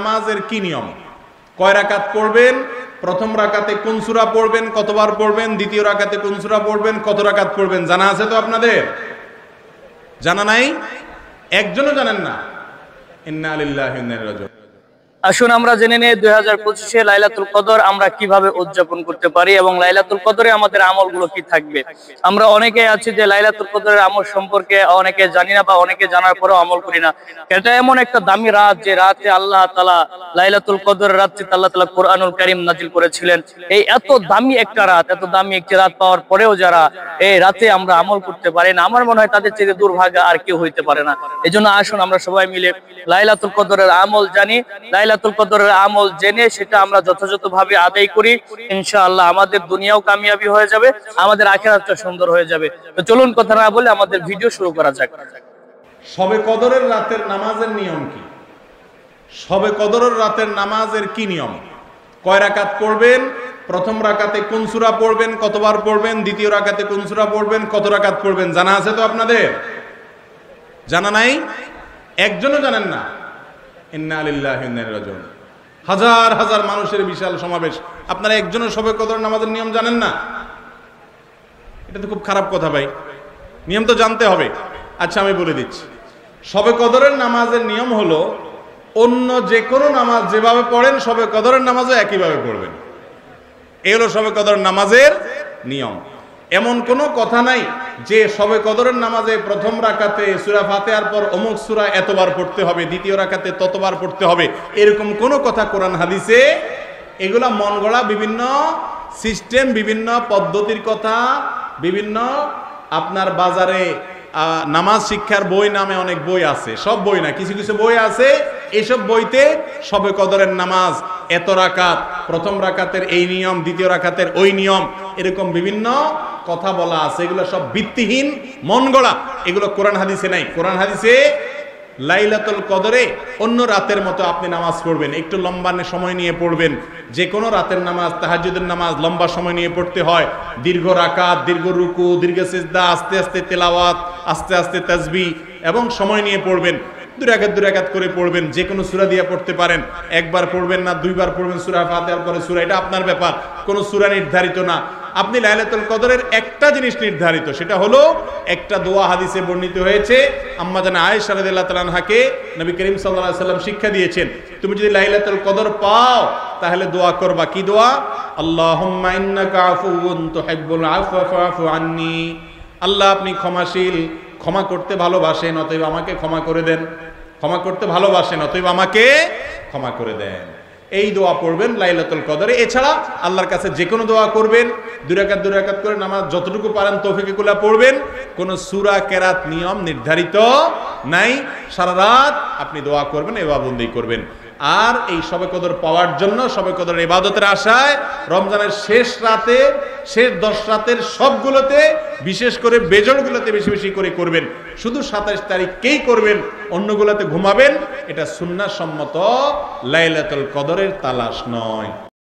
নামাজের কি নিয়ম, কয় রাকাত পড়বেন, প্রথম রাকাতে কোন সূরা পড়বেন, কতবার পড়বেন, দ্বিতীয় রাকাতে কোন সূরা পড়বেন, কত রাকাত পড়বেন, জানা আছে তো আপনাদের? জানা নাই? একজনও জানেন না? ইন্না লিল্লাহি ওয়া ইন্না ইলাইহি রাজিউন। আসুন আমরা জেনে নেই 2025-এ লাইলাতুল কদর আমরা কিভাবে উদযাপন করতে পারি এবং লাইলাতুল কদরে আমাদের আমলগুলো কি থাকবে। আমরা অনেকে আছি যে লাইলাতুল কদরের আমল সম্পর্কে অনেকে জানি না বা অনেকে জানার পরেও আমল করি না। এটা এমন একটা দামি রাত যে রাতে আল্লাহ তাআলা লাইলাতুল কদরের রাতে আল্লাহ তাআলা কোরআনুল কারীম নাজিল করেছিলেন। এই এত দামি একটা রাত, এত দামি একটি রাত পাওয়ার পরেও যারা এই রাতে আমরা আমল করতে পারি না, আমার মনে হয় তাদের চেয়ে দুর্ভাগা আর কেউ হইতে পারে না। এজন্য আসুন আমরা সবাই মিলে লাইলাতুল কদরের আমল জানি, লাইলাতুল কদরের আমল জেনে সেটা আমরা যথাযথভাবে আদায় করি। ইনশাআল্লাহ আমাদের দুনিয়াও কামিয়াবি হয়ে যাবে, আমাদের আখিরাতটা সুন্দর হয়ে যাবে। তো চলুন কথা না বলে আমাদের ভিডিও শুরু করা যাক। শবে কদরের রাতের নামাজের নিয়ম কি? শবে কদরের রাতের নামাজের কি নিয়ম, কয় রাকাত পড়বেন, প্রথম রাকাতে কোন সূরা পড়বেন, কতবার পড়বেন, দ্বিতীয় রাকাতে কোন সূরা পড়বেন, কত রাকাত পড়বেন, জানা আছে তো আপনাদের? জানা নাই? একজনও জানেন না? ইন্না লিল্লাহি ওয়া ইন্না ইলাইহি রাজিউন। হাজার হাজার মানুষের বিশাল সমাবেশ, আপনারা একজনের শবে কদর নামাজের নিয়ম জানেন না? এটা তো খুব খারাপ কথা ভাই, নিয়ম তো জানতে হবে। আচ্ছা আমি বলে দিচ্ছি, শবে কদরের নামাজের নিয়ম হলো অন্য যে কোনো নামাজ যেভাবে পড়েন শবে কদরের নামাজও একইভাবে পড়বেন। এই হলো শবে কদর নামাজের নিয়ম। এমন কোনো কথা নাই যে শবে কদরের নামাজে প্রথম রাকাতে সূরা ফাতিহার পর অমুক সূরা এতবার পড়তে হবে, দ্বিতীয় রাকাতে ততবার পড়তে হবে, এরকম কোনো কথা কোরআন হাদিসে, এগুলা মন গড়া বিভিন্ন সিস্টেম, বিভিন্ন পদ্ধতির কথা, বিভিন্ন আপনার বাজারে নামাজ শিক্ষার বই নামে অনেক বই আছে, সব বই না, কিছু কিছু বই আছে, এইসব বইতে শবে কদরের নামাজ এত রাকাত, প্রথম রাকাতের এই নিয়ম, দ্বিতীয় রাকাতের ওই নিয়ম, এরকম বিভিন্ন কথা বলা আছে। এগুলো সব ভিত্তিহীন, মন গড়া, এগুলো কোরআন হাদিসে নাই। কোরআন হাদিসে লাইলাতুল কদরে অন্য রাতের মতো আপনি নামাজ পড়বেন, একটু লম্বা সময় নিয়ে পড়বেন। যে কোনো রাতের নামাজ, তাহাজ্জুদের নামাজ লম্বা সময় নিয়ে পড়তে হয়, দীর্ঘ রাকাত, দীর্ঘ রুকু, দীর্ঘ সিজদা, আস্তে আস্তে তেলাওয়াত, আস্তে আস্তে তাসবিহ এবং সময় নিয়ে পড়বেন। দুই রাকাত করে পড়বেন, যে কোনো সূরা দিয়ে পড়তে পারেন, একবার পড়বেন না দুইবার পড়বেন সূরা ফাতিহার পরে সূরা, এটা আপনার ব্যাপার, কোনো সূরা নির্ধারিত না। আপনি লাইলাতুল কদরের একটা জিনিস নির্ধারিত, সেটা হলো একটা দোয়া হাদিসে বর্ণিত হয়েছে, আম্মা জানা আয়েশা রাদিয়াল্লাহু তাআলা আনহাকে নবী করিম সাল্লাল্লাহু আলাইহি ওয়াসাল্লাম শিক্ষা দিয়েছেন, তুমি যদি লাইলাতুল কদর পাও তাহলে দোয়া করবা। কি দোয়া? আল্লাহুম্মা ইন্নাকা আফুউন তুহিব্বুল আফওয়া ফাআফু আন্নী। আল্লাহ আপনি ক্ষমাশীল, ক্ষমা করতে ভালোবাসেন, অতএব আমাকে ক্ষমা করে দেন। ক্ষমা করতে ভালোবাসেন, অতএব আমাকে ক্ষমা করে দেন। এই দোয়া পড়বেন লাইলাতুল কদরে। এছাড়া আল্লাহর কাছে যে কোনো দোয়া করবেন, দুই রাকাত করে নামাজ যতটুকু পারেন তৌফিকে কুল্লা পড়বেন। কোন সূরা কেরাত নিয়ম নির্ধারিত নাই, সারা রাত আপনি দোয়া করবেন, ইবাদত করবেন। আর এই শবে কদর পাওয়ার জন্য, শবে কদরের ইবাদতের আশায় রমজানের শেষ রাতে, শেষ 10 রাতের সবগুলোতে, বিশেষ করে বেজরগুলোতে বেশি বেশি করে করবেন। শুধু 27 তারিখকেই করবেন, অন্যগুলোতে ঘুমাবেন। এটা সুন্নাহ সম্মত লাইলাতুল কদরের তালাশ নয়।